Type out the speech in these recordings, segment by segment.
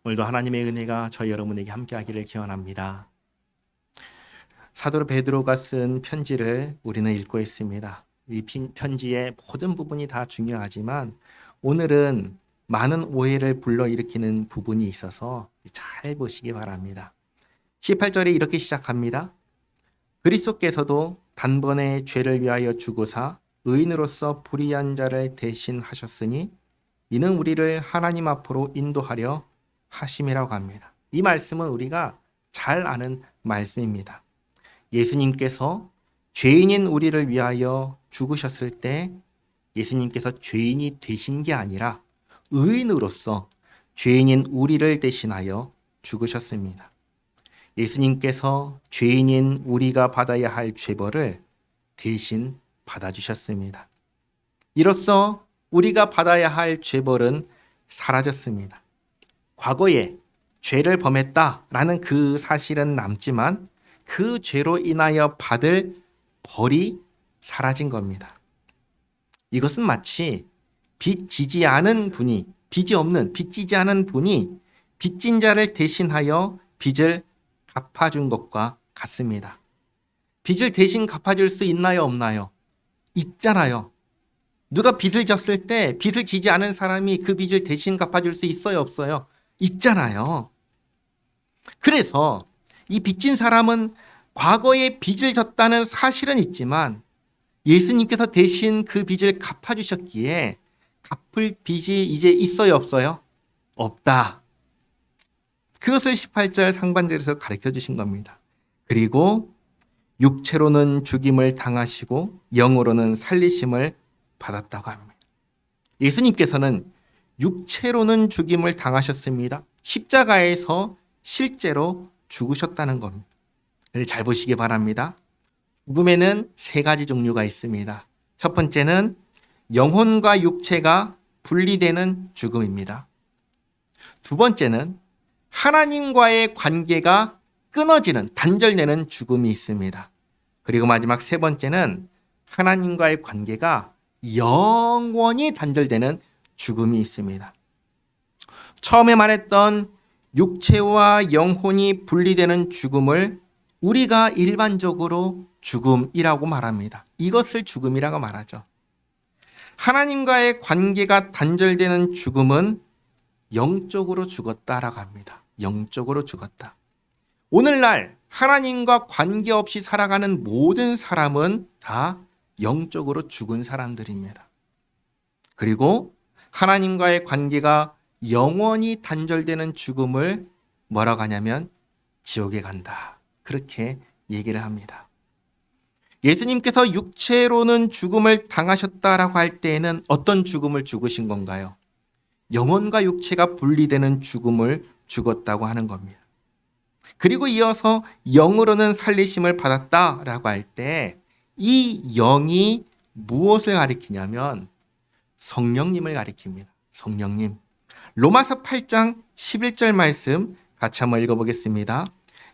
오늘도 하나님의 은혜가 저희 여러분에게 함께하기를 기원합니다. 사도 베드로가 쓴 편지를 우리는 읽고 있습니다. 이 편지의 모든 부분이 다 중요하지만 오늘은 많은 오해를 불러일으키는 부분이 있어서 잘 보시기 바랍니다. 18절에 이렇게 시작합니다. 그리스도께서도 단번에 죄를 위하여 죽으사 의인으로서 불의한 자를 대신하셨으니 이는 우리를 하나님 앞으로 인도하려 하심이라고 합니다. 이 말씀은 우리가 잘 아는 말씀입니다. 예수님께서 죄인인 우리를 위하여 죽으셨을 때 예수님께서 죄인이 되신 게 아니라 의인으로서 죄인인 우리를 대신하여 죽으셨습니다. 예수님께서 죄인인 우리가 받아야 할 죄벌을 대신 받아주셨습니다. 이로써 우리가 받아야 할 죄벌은 사라졌습니다. 과거에 죄를 범했다라는 그 사실은 남지만 그 죄로 인하여 받을 벌이 사라진 겁니다. 이것은 마치 빚지지 않은 분이 빚지지 않은 분이 빚진 자를 대신하여 빚을 갚아준 것과 같습니다. 빚을 대신 갚아줄 수 있나요, 없나요? 있잖아요. 누가 빚을 졌을 때 빚을 지지 않은 사람이 그 빚을 대신 갚아줄 수 있어요, 없어요? 있잖아요. 그래서 이 빚진 사람은 과거에 빚을 졌다는 사실은 있지만 예수님께서 대신 그 빚을 갚아주셨기에 갚을 빚이 이제 있어요, 없어요? 없다. 그것을 18절 상반절에서 가르쳐 주신 겁니다. 그리고 육체로는 죽임을 당하시고 영으로는 살리심을 받았다고 합니다. 예수님께서는 육체로는 죽임을 당하셨습니다. 십자가에서 실제로 죽으셨다는 겁니다. 잘 보시기 바랍니다. 죽음에는 세 가지 종류가 있습니다. 첫 번째는 영혼과 육체가 분리되는 죽음입니다. 두 번째는 하나님과의 관계가 끊어지는, 단절되는 죽음이 있습니다. 그리고 마지막 세 번째는 하나님과의 관계가 영원히 단절되는 죽음이 있습니다. 처음에 말했던 육체와 영혼이 분리되는 죽음을 우리가 일반적으로 죽음이라고 말합니다. 이것을 죽음이라고 말하죠. 하나님과의 관계가 단절되는 죽음은 영적으로 죽었다라고 합니다. 영적으로 죽었다. 오늘날 하나님과 관계없이 살아가는 모든 사람은 다 영적으로 죽은 사람들입니다. 그리고 하나님과의 관계가 영원히 단절되는 죽음을 뭐라고 하냐면 지옥에 간다. 그렇게 얘기를 합니다. 예수님께서 육체로는 죽음을 당하셨다라고 할 때에는 어떤 죽음을 죽으신 건가요? 영혼과 육체가 분리되는 죽음을 죽었다고 하는 겁니다. 그리고 이어서 영으로는 살리심을 받았다라고 할 때 이 영이 무엇을 가리키냐면 성령님을 가리킵니다. 성령님. 로마서 8장 11절 말씀 같이 한번 읽어보겠습니다.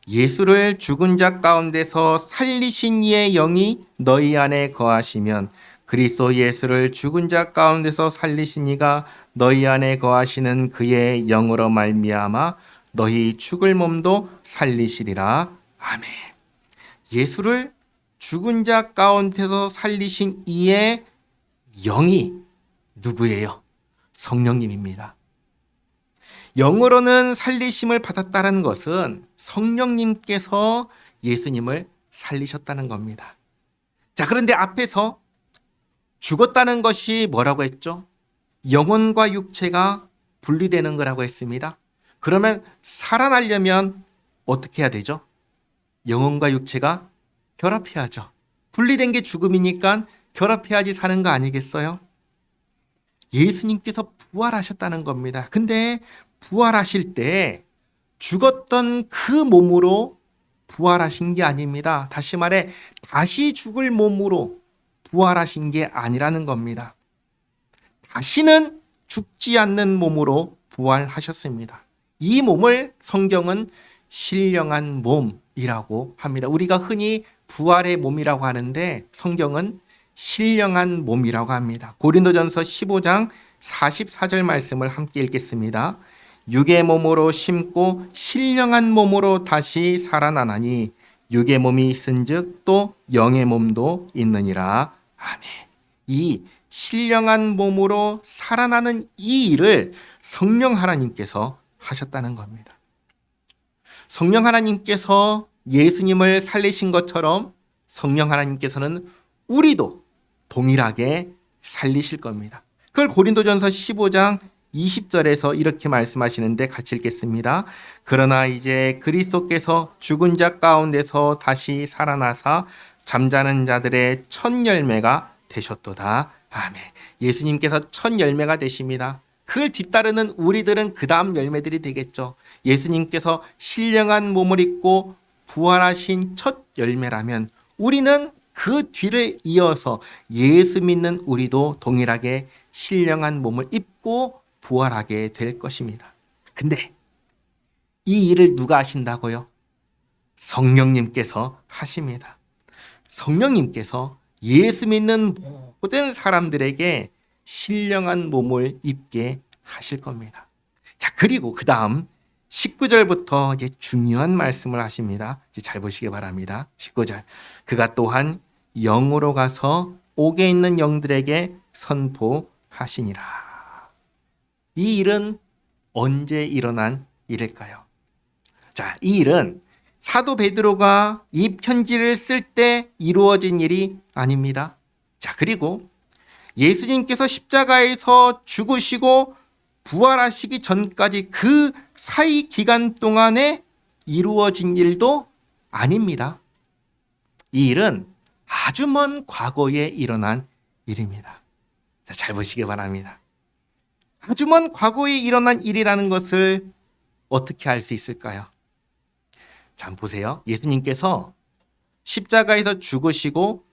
예수를 죽은 자 가운데서 살리신 이의 영이 너희 안에 거하시면 그리스도 예수를 죽은 자 가운데서 살리신 이가 너희 안에 거하시는 그의 영으로 말미암아 너희 죽을 몸도 살리시리라. 아멘. 예수를 죽은 자 가운데서 살리신 이의 영이 누구예요? 성령님입니다. 영으로는 살리심을 받았다는 것은 성령님께서 예수님을 살리셨다는 겁니다. 자, 그런데 앞에서 죽었다는 것이 뭐라고 했죠? 영혼과 육체가 분리되는 거라고 했습니다. 그러면 살아나려면 어떻게 해야 되죠? 영혼과 육체가 결합해야죠. 분리된 게 죽음이니까 결합해야지 사는 거 아니겠어요? 예수님께서 부활하셨다는 겁니다. 근데 부활하실 때 죽었던 그 몸으로 부활하신 게 아닙니다. 다시 말해 다시 죽을 몸으로 부활하신 게 아니라는 겁니다. 다시는 죽지 않는 몸으로 부활하셨습니다. 이 몸을 성경은 신령한 몸이라고 합니다. 우리가 흔히 부활의 몸이라고 하는데 성경은 신령한 몸이라고 합니다. 고린도전서 15장 44절 말씀을 함께 읽겠습니다. 육의 몸으로 심고 신령한 몸으로 다시 살아나나니 육의 몸이 있은즉 또 영의 몸도 있느니라. 아멘. 이 신령한 몸으로 살아나는 이 일을 성령 하나님께서 하셨다는 겁니다. 성령 하나님께서 예수님을 살리신 것처럼 성령 하나님께서는 우리도 동일하게 살리실 겁니다. 그걸 고린도전서 15장 20절에서 이렇게 말씀하시는데 같이 읽겠습니다. 그러나 이제 그리스도께서 죽은 자 가운데서 다시 살아나사 잠자는 자들의 첫 열매가 되셨도다. 아멘. 예수님께서 첫 열매가 되십니다. 그걸 뒤따르는 우리들은 그 다음 열매들이 되겠죠. 예수님께서 신령한 몸을 입고 부활하신 첫 열매라면 우리는 그 뒤를 이어서 예수 믿는 우리도 동일하게 신령한 몸을 입고 부활하게 될 것입니다. 근데 이 일을 누가 하신다고요? 성령님께서 하십니다. 성령님께서 예수 믿는 모든 사람들에게 신령한 몸을 입게 하실 겁니다. 자, 그리고 그 다음 19절부터 이제 중요한 말씀을 하십니다. 이제 잘 보시기 바랍니다. 19절. 그가 또한 영으로 가서 옥에 있는 영들에게 선포하시니라. 이 일은 언제 일어난 일일까요? 자, 이 일은 사도 베드로가 이 편지를 쓸 때 이루어진 일이 아닙니다. 자, 그리고 예수님께서 십자가에서 죽으시고 부활하시기 전까지 그 사이 기간 동안에 이루어진 일도 아닙니다. 이 일은 아주 먼 과거에 일어난 일입니다. 자, 잘 보시기 바랍니다. 아주 먼 과거에 일어난 일이라는 것을 어떻게 알 수 있을까요? 자, 한번 보세요. 예수님께서 십자가에서 죽으시고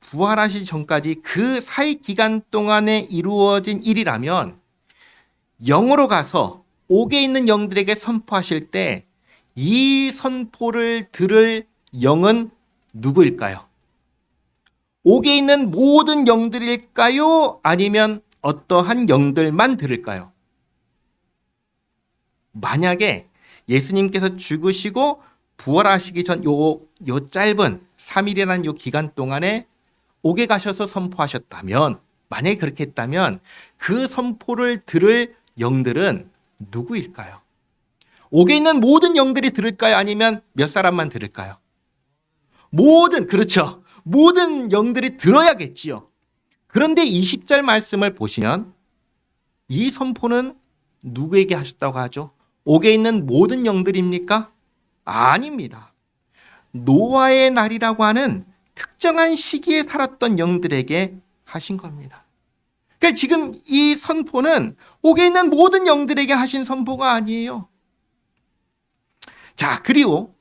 부활하시기 전까지 그 사이 기간 동안에 이루어진 일이라면 영으로 가서 옥에 있는 영들에게 선포하실 때 이 선포를 들을 영은 누구일까요? 옥에 있는 모든 영들일까요? 아니면 어떠한 영들만 들을까요? 만약에 예수님께서 죽으시고 부활하시기 전 요 짧은 3일이라는 요 기간 동안에 옥에 가셔서 선포하셨다면, 만약에 그렇게 했다면 그 선포를 들을 영들은 누구일까요? 옥에 있는 모든 영들이 들을까요? 아니면 몇 사람만 들을까요? 그렇죠. 모든 영들이 들어야겠지요. 그런데 20절 말씀을 보시면 이 선포는 누구에게 하셨다고 하죠? 옥에 있는 모든 영들입니까? 아닙니다. 노아의 날이라고 하는 특정한 시기에 살았던 영들에게 하신 겁니다. 그러니까 지금 이 선포는 옥에 있는 모든 영들에게 하신 선포가 아니에요. 자, 그리고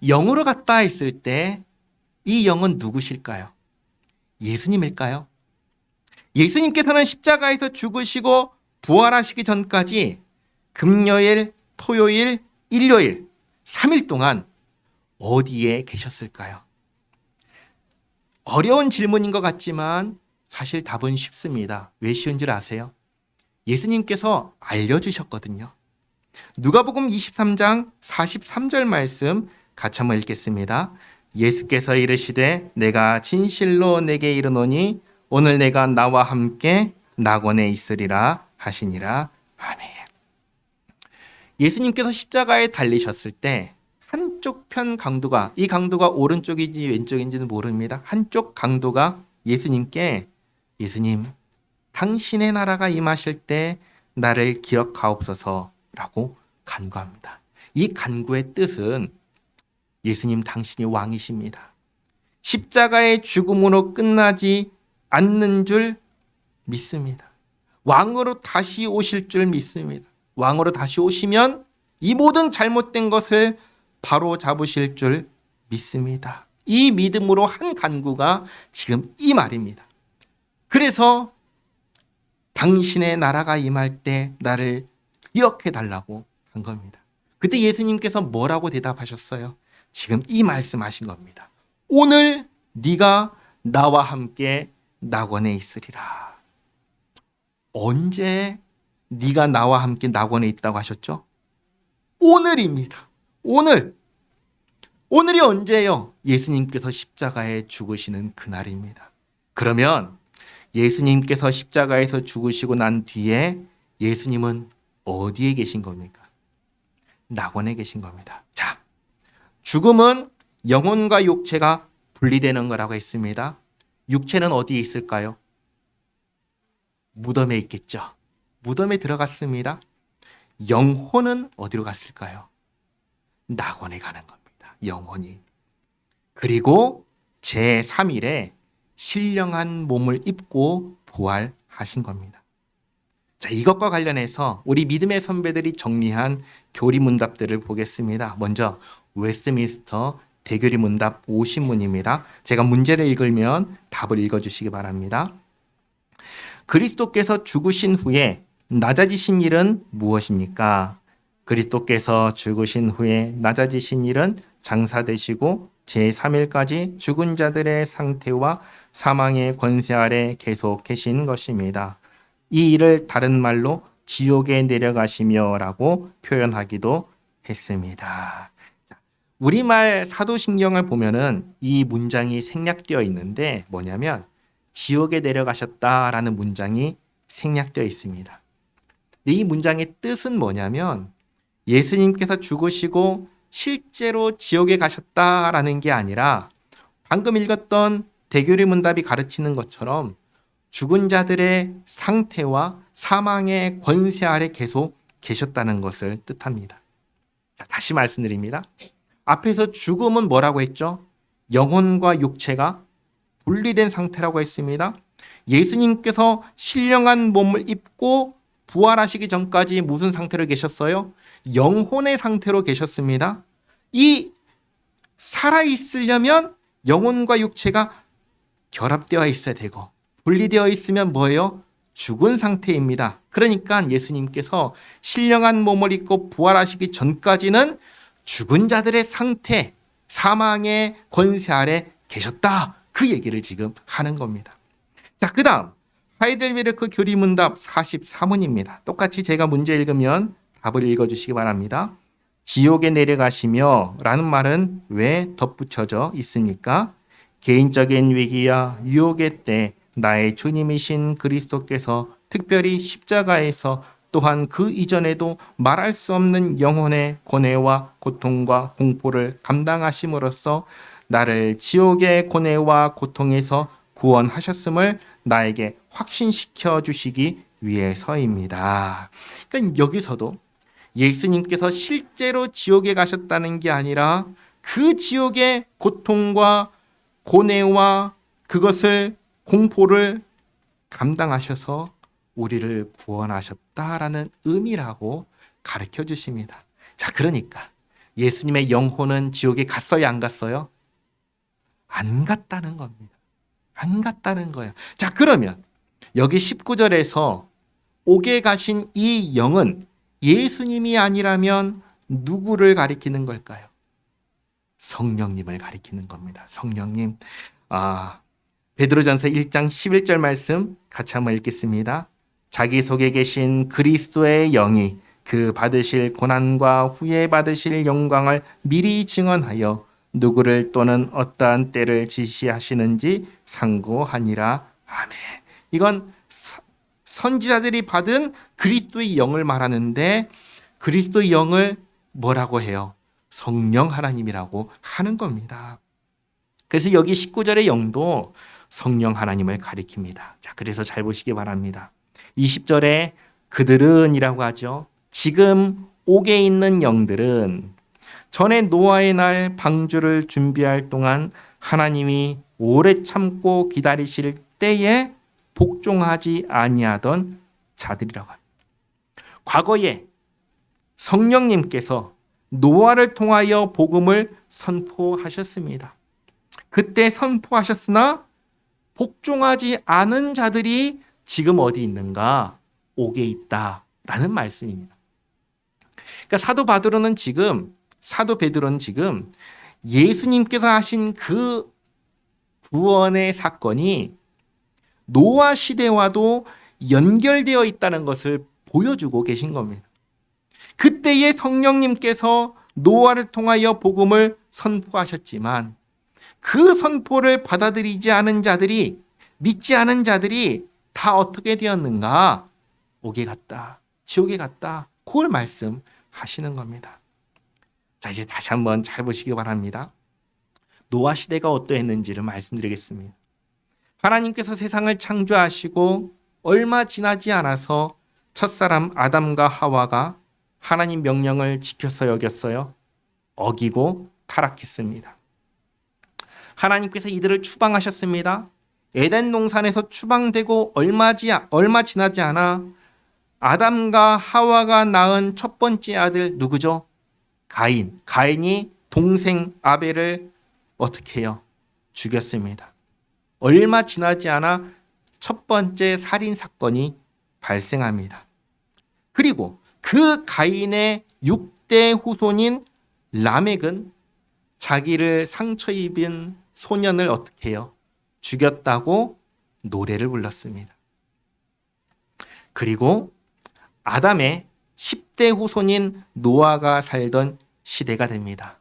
영으로 갔다 했을 때 이 영은 누구실까요? 예수님일까요? 예수님께서는 십자가에서 죽으시고 부활하시기 전까지 금요일, 토요일, 일요일 3일 동안 어디에 계셨을까요? 어려운 질문인 것 같지만 사실 답은 쉽습니다. 왜 쉬운 줄 아세요? 예수님께서 알려주셨거든요. 누가복음 23장 43절 말씀 같이 한번 읽겠습니다. 예수께서 이르시되 내가 진실로 내게 이르노니 오늘 내가 나와 함께 낙원에 있으리라 하시니라. 아멘. 예수님께서 십자가에 달리셨을 때 한쪽 편 강도가, 이 강도가 오른쪽인지 왼쪽인지는 모릅니다. 한쪽 강도가 예수님께 예수님, 당신의 나라가 임하실 때 나를 기억하옵소서라고 간구합니다. 이 간구의 뜻은 예수님 당신이 왕이십니다. 십자가의 죽음으로 끝나지 않는 줄 믿습니다. 왕으로 다시 오실 줄 믿습니다. 왕으로 다시 오시면 이 모든 잘못된 것을 바로 잡으실 줄 믿습니다. 이 믿음으로 한 간구가 지금 이 말입니다. 그래서 당신의 나라가 임할 때 나를 기억해 달라고 한 겁니다. 그때 예수님께서 뭐라고 대답하셨어요? 지금 이 말씀하신 겁니다. 오늘 네가 나와 함께 낙원에 있으리라. 언제 네가 나와 함께 낙원에 있다고 하셨죠? 오늘입니다. 오늘이 언제예요? 예수님께서 십자가에 죽으시는 그날입니다. 그러면 예수님께서 십자가에서 죽으시고 난 뒤에 예수님은 어디에 계신 겁니까? 낙원에 계신 겁니다. 자, 죽음은 영혼과 육체가 분리되는 거라고 했습니다. 육체는 어디에 있을까요? 무덤에 있겠죠. 무덤에 들어갔습니다. 영혼은 어디로 갔을까요? 낙원에 가는 겁니다. 영혼이. 그리고 제3일에 신령한 몸을 입고 부활하신 겁니다. 자, 이것과 관련해서 우리 믿음의 선배들이 정리한 교리 문답들을 보겠습니다. 먼저 웨스트민스터 대교리 문답 50문입니다. 제가 문제를 읽으면 답을 읽어주시기 바랍니다. 그리스도께서 죽으신 후에 낮아지신 일은 무엇입니까? 그리스도께서 죽으신 후에 낮아지신 일은 장사되시고 제3일까지 죽은 자들의 상태와 사망의 권세 아래 계속 계신 것입니다. 이 일을 다른 말로 지옥에 내려가시며 라고 표현하기도 했습니다. 우리말 사도신경을 보면은 이 문장이 생략되어 있는데 뭐냐면 지옥에 내려가셨다라는 문장이 생략되어 있습니다. 이 문장의 뜻은 뭐냐면 예수님께서 죽으시고 실제로 지옥에 가셨다라는 게 아니라 방금 읽었던 대교리 문답이 가르치는 것처럼 죽은 자들의 상태와 사망의 권세 아래 계속 계셨다는 것을 뜻합니다. 자, 다시 말씀드립니다. 앞에서 죽음은 뭐라고 했죠? 영혼과 육체가 분리된 상태라고 했습니다. 예수님께서 신령한 몸을 입고 부활하시기 전까지 무슨 상태로 계셨어요? 영혼의 상태로 계셨습니다. 이 살아있으려면 영혼과 육체가 결합되어 있어야 되고 분리되어 있으면 뭐예요? 죽은 상태입니다. 그러니까 예수님께서 신령한 몸을 입고 부활하시기 전까지는 죽은 자들의 상태, 사망의 권세 아래 계셨다. 그 얘기를 지금 하는 겁니다. 자, 그 다음 하이델베르크 교리문답 43문입니다. 똑같이 제가 문제 읽으면 답을 읽어주시기 바랍니다. 지옥에 내려가시며 라는 말은 왜 덧붙여져 있습니까? 개인적인 위기와 유혹의 때 나의 주님이신 그리스도께서 특별히 십자가에서 또한 그 이전에도 말할 수 없는 영혼의 고뇌와 고통과 공포를 감당하심으로써 나를 지옥의 고뇌와 고통에서 구원하셨음을 나에게 확신시켜 주시기 위해서입니다. 그러니까 여기서도 예수님께서 실제로 지옥에 가셨다는 게 아니라 그 지옥의 고통과 고뇌와 그것을 공포를 감당하셔서 우리를 구원하셨다라는 의미라고 가르쳐 주십니다. 자, 그러니까 예수님의 영혼은 지옥에 갔어요, 안 갔어요? 안 갔다는 겁니다. 안 갔다는 거예요. 자, 그러면 여기 19절에서 옥에 가신 이 영은 예수님이 아니라면 누구를 가리키는 걸까요? 성령님을 가리키는 겁니다. 성령님. 베드로전서 1장 11절 말씀 같이 한번 읽겠습니다. 자기 속에 계신 그리스도의 영이 그 받으실 고난과 후에 받으실 영광을 미리 증언하여 누구를 또는 어떠한 때를 지시하시는지 상고하니라. 아멘. 이건 선지자들이 받은 그리스도의 영을 말하는데 그리스도의 영을 뭐라고 해요? 성령 하나님이라고 하는 겁니다. 그래서 여기 19절의 영도 성령 하나님을 가리킵니다. 자, 그래서 잘 보시기 바랍니다. 20절에 그들은 이라고 하죠. 지금 옥에 있는 영들은 전에 노아의 날 방주를 준비할 동안 하나님이 오래 참고 기다리실 때에 복종하지 아니하던 자들이라고 합니다. 과거에 성령님께서 노아를 통하여 복음을 선포하셨습니다. 그때 선포하셨으나 복종하지 않은 자들이 지금 어디 있는가? 옥에 있다라는 말씀입니다. 그러니까 사도 베드로는 지금 예수님께서 하신 그 구원의 사건이 노아 시대와도 연결되어 있다는 것을 보여주고 계신 겁니다. 그때의 성령님께서 노아를 통하여 복음을 선포하셨지만 그 선포를 받아들이지 않은 자들이, 믿지 않은 자들이 다 어떻게 되었는가? 옥에 갔다, 지옥에 갔다, 그걸 말씀하시는 겁니다. 자, 이제 다시 한번 잘 보시기 바랍니다. 노아 시대가 어떠했는지를 말씀드리겠습니다. 하나님께서 세상을 창조하시고 얼마 지나지 않아서 첫사람 아담과 하와가 하나님 명령을 지켜서 여겼어요. 어기고 타락했습니다. 하나님께서 이들을 추방하셨습니다. 에덴 동산에서 추방되고 얼마 지나지 않아 아담과 하와가 낳은 첫 번째 아들 누구죠? 가인. 가인이 동생 아벨을 어떻게 해요? 죽였습니다. 얼마 지나지 않아 첫 번째 살인 사건이 발생합니다. 그리고 그 가인의 6대 후손인 라멕은 자기를 상처 입은 소년을 어떻게 해요? 죽였다고 노래를 불렀습니다. 그리고 아담의 10대 후손인 노아가 살던 시대가 됩니다.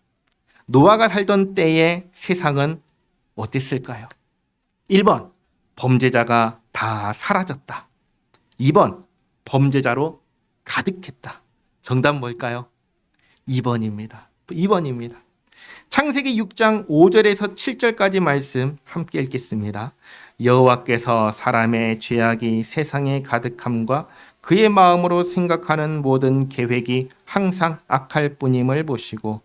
노아가 살던 때의 세상은 어땠을까요? 1번, 범죄자가 다 사라졌다. 2번, 범죄자로 가득했다. 정답 뭘까요? 2번입니다. 2번입니다. 창세기 6장 5절에서 7절까지 말씀 함께 읽겠습니다. 여호와께서 사람의 죄악이 세상에 가득함과 그의 마음으로 생각하는 모든 계획이 항상 악할 뿐임을 보시고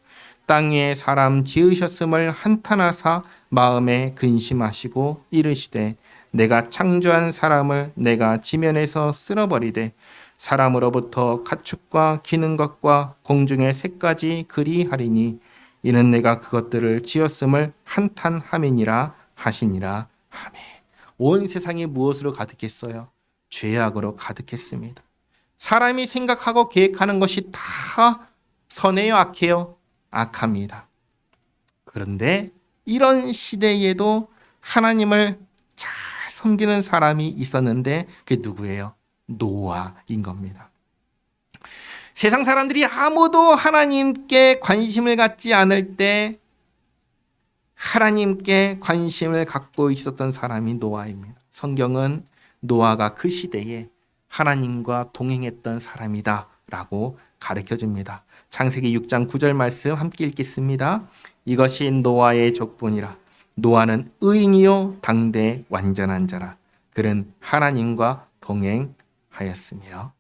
땅 위에 사람 지으셨음을 한탄하사 마음에 근심하시고 이르시되 내가 창조한 사람을 내가 지면에서 쓸어버리되 사람으로부터 가축과 기는 것과 공중의 새까지 그리하리니 이는 내가 그것들을 지었음을 한탄함이니라 하시니라. 아멘. 온 세상이 무엇으로 가득했어요? 죄악으로 가득했습니다. 사람이 생각하고 계획하는 것이 다 선해요, 악해요? 악합니다. 그런데 이런 시대에도 하나님을 잘 섬기는 사람이 있었는데 그게 누구예요? 노아인 겁니다. 세상 사람들이 아무도 하나님께 관심을 갖지 않을 때 하나님께 관심을 갖고 있었던 사람이 노아입니다. 성경은 노아가 그 시대에 하나님과 동행했던 사람이다 라고 가르쳐줍니다. 창세기 6장 9절 말씀 함께 읽겠습니다. 이것이 노아의 족본이라. 노아는 의인이요 당대 완전한 자라. 그는 하나님과 동행하였으며.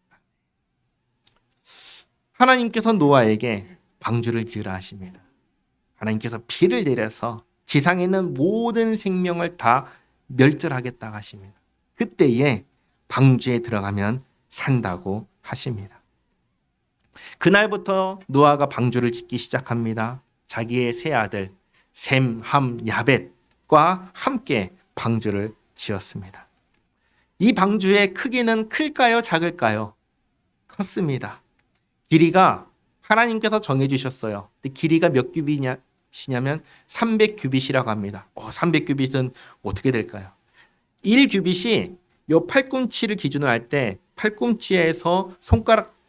하나님께서 노아에게 방주를 지으라 하십니다. 하나님께서 비를 내려서 지상에 있는 모든 생명을 다 멸절하겠다 하십니다. 그때에 방주에 들어가면 산다고 하십니다. 그날부터 노아가 방주를 짓기 시작합니다. 자기의 세 아들 셈, 함, 야벳과 함께 방주를 지었습니다. 이 방주의 크기는 클까요? 작을까요? 컸습니다. 길이가 하나님께서 정해주셨어요. 근데 길이가 몇 규빗이냐면 300규빗이라고 합니다. 300규빗은 어떻게 될까요? 1규빗이 요 팔꿈치를 기준으로 할 때 팔꿈치에서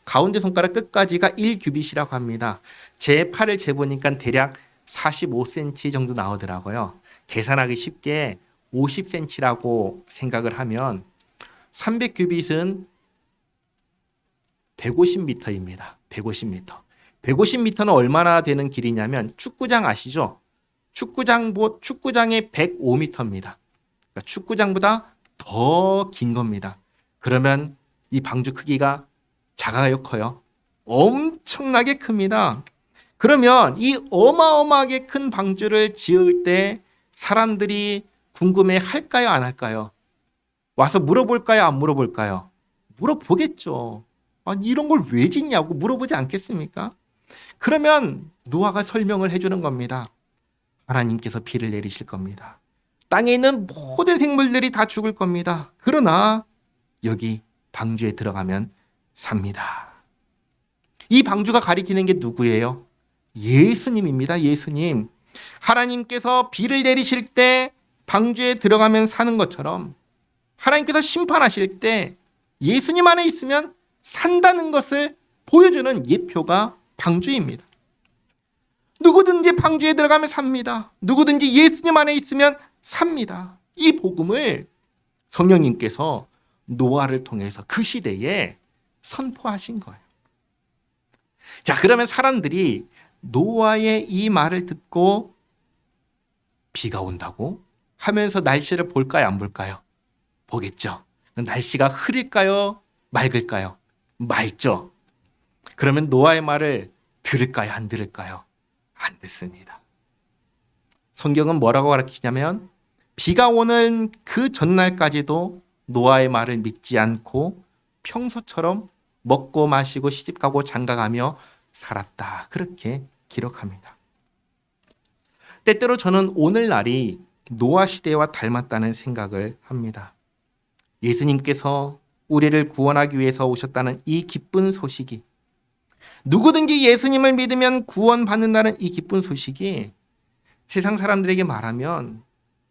가운데 손가락 끝까지가 1규빗이라고 합니다. 제 팔을 재보니까 대략 45cm 정도 나오더라고요. 계산하기 쉽게 50cm라고 생각을 하면 300규빗은 150m입니다. 150m. 150m는 얼마나 되는 길이냐면 축구장 아시죠? 축구장이 105m입니다. 그러니까 축구장보다 더 긴 겁니다. 그러면 이 방주 크기가 작아요, 커요? 엄청나게 큽니다. 그러면 이 어마어마하게 큰 방주를 지을 때 사람들이 궁금해 할까요, 안 할까요? 와서 물어볼까요, 안 물어볼까요? 물어보겠죠. 이런 걸 왜 짓냐고 물어보지 않겠습니까? 그러면 노아가 설명을 해주는 겁니다. 하나님께서 비를 내리실 겁니다. 땅에 있는 모든 생물들이 다 죽을 겁니다. 그러나 여기 방주에 들어가면 삽니다. 이 방주가 가리키는 게 누구예요? 예수님입니다. 예수님. 하나님께서 비를 내리실 때 방주에 들어가면 사는 것처럼 하나님께서 심판하실 때 예수님 안에 있으면 산다는 것을 보여주는 예표가 방주입니다. 누구든지 방주에 들어가면 삽니다. 누구든지 예수님 안에 있으면 삽니다. 이 복음을 성령님께서 노아를 통해서 그 시대에 선포하신 거예요. 자, 그러면 사람들이 노아의 이 말을 듣고 비가 온다고 하면서 날씨를 볼까요, 안 볼까요? 보겠죠. 날씨가 흐릴까요, 맑을까요? 맑죠. 그러면 노아의 말을 들을까요, 안 들을까요? 안 듣습니다. 성경은 뭐라고 가르치냐면 비가 오는 그 전날까지도 노아의 말을 믿지 않고 평소처럼 먹고 마시고 시집가고 장가가며 살았다. 그렇게 기록합니다. 때때로 저는 오늘날이 노아 시대와 닮았다는 생각을 합니다. 예수님께서 우리를 구원하기 위해서 오셨다는 이 기쁜 소식이, 누구든지 예수님을 믿으면 구원받는다는 이 기쁜 소식이 세상 사람들에게 말하면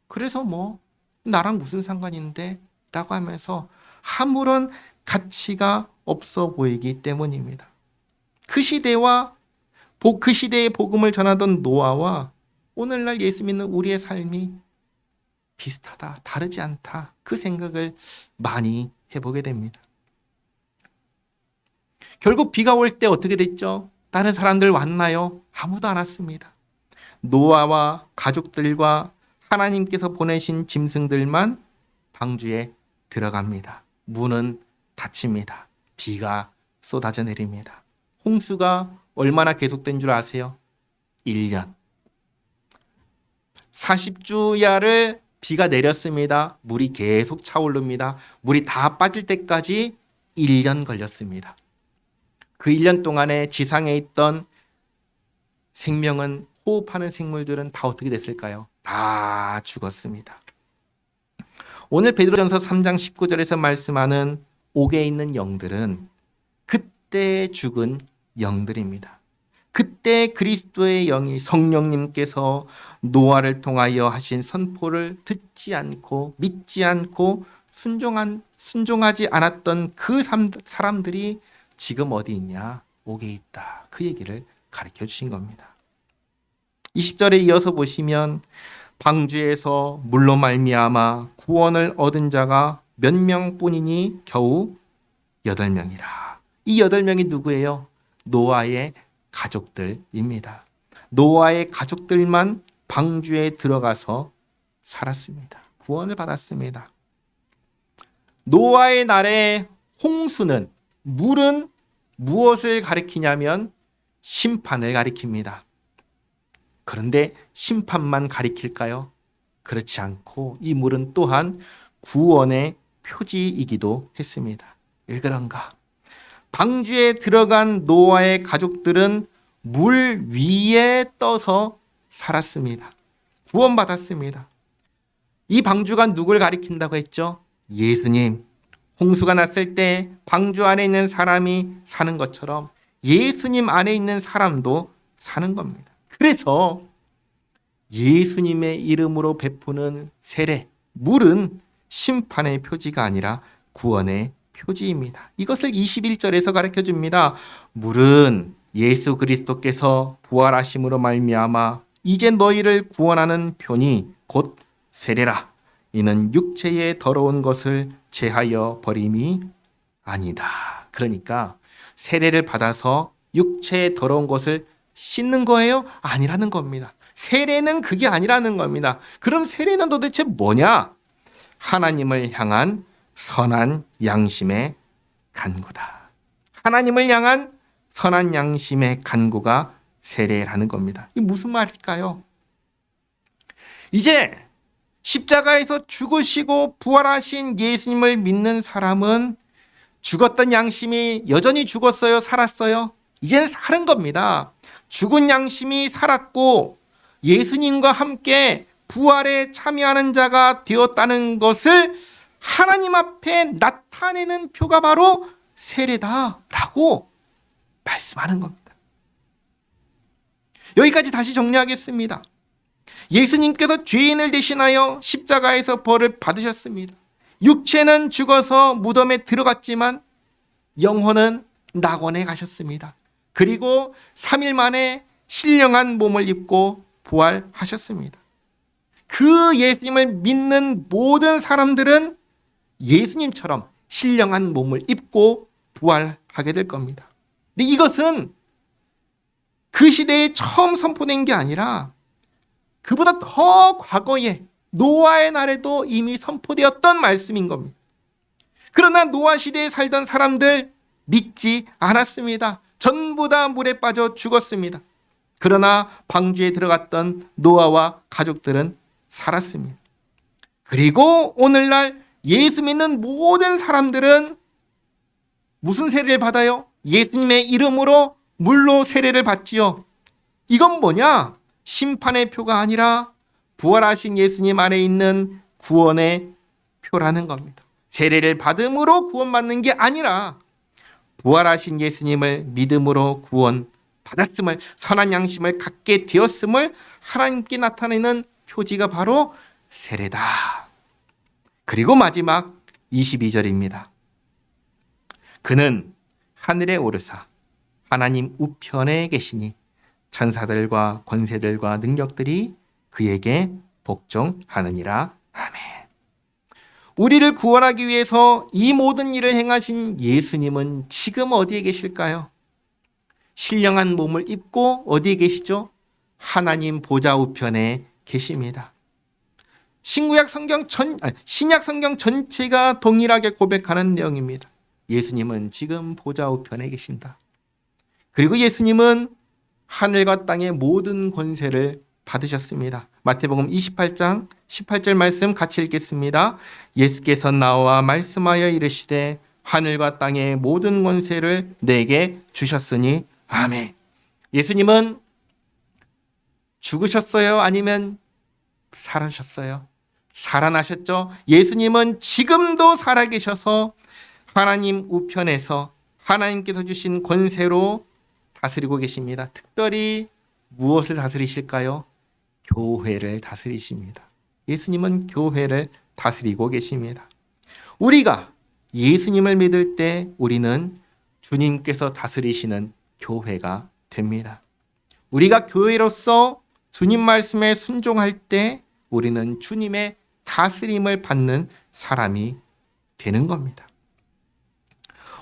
그래서 뭐 나랑 무슨 상관인데? 라고 하면서 아무런 가치가 없어 보이기 때문입니다. 그 시대의 복음을 전하던 노아와 오늘날 예수 믿는 우리의 삶이 비슷하다, 다르지 않다, 그 생각을 많이 해보게 됩니다. 결국 비가 올 때 어떻게 됐죠? 다른 사람들 왔나요? 아무도 안 왔습니다. 노아와 가족들과 하나님께서 보내신 짐승들만 방주에 들어갑니다. 문은 닫힙니다. 비가 쏟아져 내립니다. 홍수가 얼마나 계속된 줄 아세요? 1년. 40주야를 비가 내렸습니다. 물이 계속 차오릅니다. 물이 다 빠질 때까지 1년 걸렸습니다. 그 1년 동안에 지상에 있던 생명은, 호흡하는 생물들은 다 어떻게 됐을까요? 다 죽었습니다. 오늘 베드로전서 3장 19절에서 말씀하는 옥에 있는 영들은 그때 죽은 영들입니다. 그때 그리스도의 영이, 성령님께서 노아를 통하여 하신 선포를 듣지 않고 믿지 않고 순종하지 않았던 그 사람들이 지금 어디 있냐? 옥에 있다. 그 얘기를 가르쳐 주신 겁니다. 20절에 이어서 보시면 방주에서 물로 말미암아 구원을 얻은 자가 몇 명뿐이니 겨우 8명이라. 이 8명이 누구예요? 노아의 가족들입니다. 노아의 가족들만 방주에 들어가서 살았습니다. 구원을 받았습니다. 노아의 날에 홍수는, 물은 무엇을 가리키냐면 심판을 가리킵니다. 그런데 심판만 가리킬까요? 그렇지 않고 이 물은 또한 구원의 표지이기도 했습니다. 왜 그런가? 방주에 들어간 노아의 가족들은 물 위에 떠서 살았습니다. 구원받았습니다. 이 방주가 누굴 가리킨다고 했죠? 예수님. 홍수가 났을 때 방주 안에 있는 사람이 사는 것처럼 예수님 안에 있는 사람도 사는 겁니다. 그래서 예수님의 이름으로 베푸는 세례, 물은 심판의 표지가 아니라 구원의 표지입니다. 이것을 21절에서 가르쳐 줍니다. 물은 예수 그리스도께서 부활하심으로 말미암아 이제 너희를 구원하는 표니 곧 세례라. 이는 육체의 더러운 것을 제하여 버림이 아니다. 그러니까 세례를 받아서 육체의 더러운 것을 씻는 거예요? 아니라는 겁니다. 세례는 그게 아니라는 겁니다. 그럼 세례는 도대체 뭐냐? 하나님을 향한 선한 양심의 간구다. 하나님을 향한 선한 양심의 간구가 세례라는 겁니다. 이게 무슨 말일까요? 이제 십자가에서 죽으시고 부활하신 예수님을 믿는 사람은 죽었던 양심이 여전히 죽었어요? 살았어요? 이제는 사는 겁니다. 죽은 양심이 살았고 예수님과 함께 부활에 참여하는 자가 되었다는 것을 하나님 앞에 나타내는 표가 바로 세례다라고 말씀하는 겁니다. 여기까지 다시 정리하겠습니다. 예수님께서 죄인을 대신하여 십자가에서 벌을 받으셨습니다. 육체는 죽어서 무덤에 들어갔지만 영혼은 낙원에 가셨습니다. 그리고 3일 만에 신령한 몸을 입고 부활하셨습니다. 그 예수님을 믿는 모든 사람들은 예수님처럼 신령한 몸을 입고 부활하게 될 겁니다. 근데 이것은 그 시대에 처음 선포된 게 아니라 그보다 더 과거에 노아의 날에도 이미 선포되었던 말씀인 겁니다. 그러나 노아 시대에 살던 사람들 믿지 않았습니다. 전부 다 물에 빠져 죽었습니다. 그러나 방주에 들어갔던 노아와 가족들은 살았습니다. 그리고 오늘날 예수 믿는 모든 사람들은 무슨 세례를 받아요? 예수님의 이름으로 물로 세례를 받지요. 이건 뭐냐? 심판의 표가 아니라 부활하신 예수님 안에 있는 구원의 표라는 겁니다. 세례를 받음으로 구원받는 게 아니라 부활하신 예수님을 믿음으로 구원받았음을, 선한 양심을 갖게 되었음을 하나님께 나타내는 표지가 바로 세례다. 그리고 마지막 22절입니다. 그는 하늘에 오르사 하나님 우편에 계시니 천사들과 권세들과 능력들이 그에게 복종하느니라. 아멘. 우리를 구원하기 위해서 이 모든 일을 행하신 예수님은 지금 어디에 계실까요? 신령한 몸을 입고 어디에 계시죠? 하나님 보좌 우편에 계십니다. 신약 성경 전체가 동일하게 고백하는 내용입니다. 예수님은 지금 보좌 우편에 계신다. 그리고 예수님은 하늘과 땅의 모든 권세를 받으셨습니다. 마태복음 28장 18절 말씀 같이 읽겠습니다. 예수께서 나와 말씀하여 이르시되 하늘과 땅의 모든 권세를 내게 주셨으니 아멘. 예수님은 죽으셨어요? 아니면 살아셨어요? 살아나셨죠? 예수님은 지금도 살아계셔서 하나님 우편에서 하나님께서 주신 권세로 다스리고 계십니다. 특별히 무엇을 다스리실까요? 교회를 다스리십니다. 예수님은 교회를 다스리고 계십니다. 우리가 예수님을 믿을 때 우리는 주님께서 다스리시는 교회가 됩니다. 우리가 교회로서 주님 말씀에 순종할 때 우리는 주님의 다스림을 받는 사람이 되는 겁니다.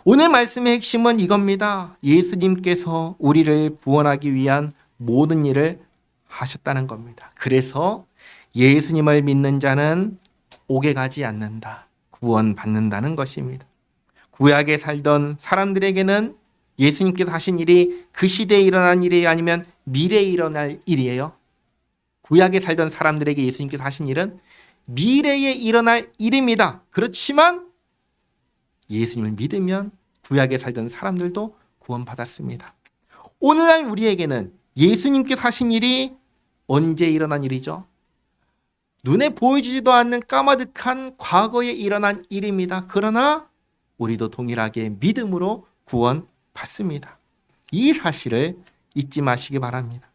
오늘 말씀의 핵심은 이겁니다. 예수님께서 우리를 구원하기 위한 모든 일을 하셨다는 겁니다. 그래서 예수님을 믿는 자는 옥에 가지 않는다. 구원받는다는 것입니다. 구약에 살던 사람들에게는 예수님께서 하신 일이 그 시대에 일어난 일이 아니면 미래에 일어날 일이에요. 구약에 살던 사람들에게 예수님께서 하신 일은 미래에 일어날 일입니다. 그렇지만 예수님을 믿으면 구약에 살던 사람들도 구원받았습니다. 오늘날 우리에게는 예수님께서 하신 일이 언제 일어난 일이죠? 눈에 보이지도 않는 까마득한 과거에 일어난 일입니다. 그러나 우리도 동일하게 믿음으로 구원받습니다. 이 사실을 잊지 마시기 바랍니다.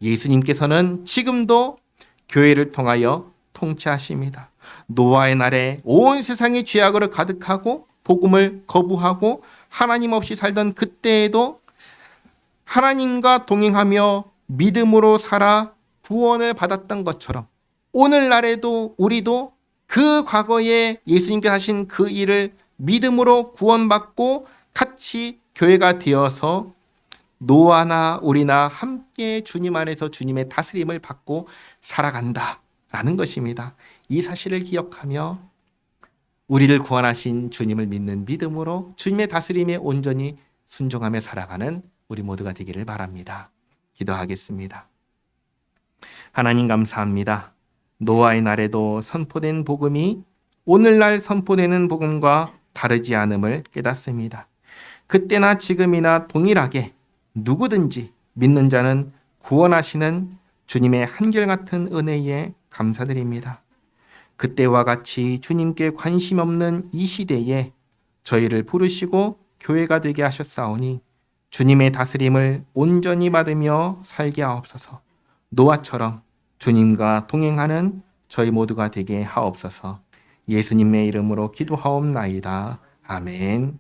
예수님께서는 지금도 교회를 통하여 통치하십니다. 노아의 날에 온 세상이 죄악으로 가득하고 복음을 거부하고 하나님 없이 살던 그때에도 하나님과 동행하며 믿음으로 살아 구원을 받았던 것처럼 오늘날에도 우리도 그 과거에 예수님께서 하신 그 일을 믿음으로 구원받고 같이 교회가 되어서 노아나 우리나 함께 주님 안에서 주님의 다스림을 받고 살아간다라는 것입니다. 이 사실을 기억하며 우리를 구원하신 주님을 믿는 믿음으로 주님의 다스림에 온전히 순종하며 살아가는 우리 모두가 되기를 바랍니다. 기도하겠습니다. 하나님 감사합니다. 노아의 날에도 선포된 복음이 오늘날 선포되는 복음과 다르지 않음을 깨닫습니다. 그때나 지금이나 동일하게 누구든지 믿는 자는 구원하시는 주님의 한결같은 은혜에 감사드립니다. 그때와 같이 주님께 관심 없는 이 시대에 저희를 부르시고 교회가 되게 하셨사오니 주님의 다스림을 온전히 받으며 살게 하옵소서. 노아처럼 주님과 동행하는 저희 모두가 되게 하옵소서. 예수님의 이름으로 기도하옵나이다. 아멘.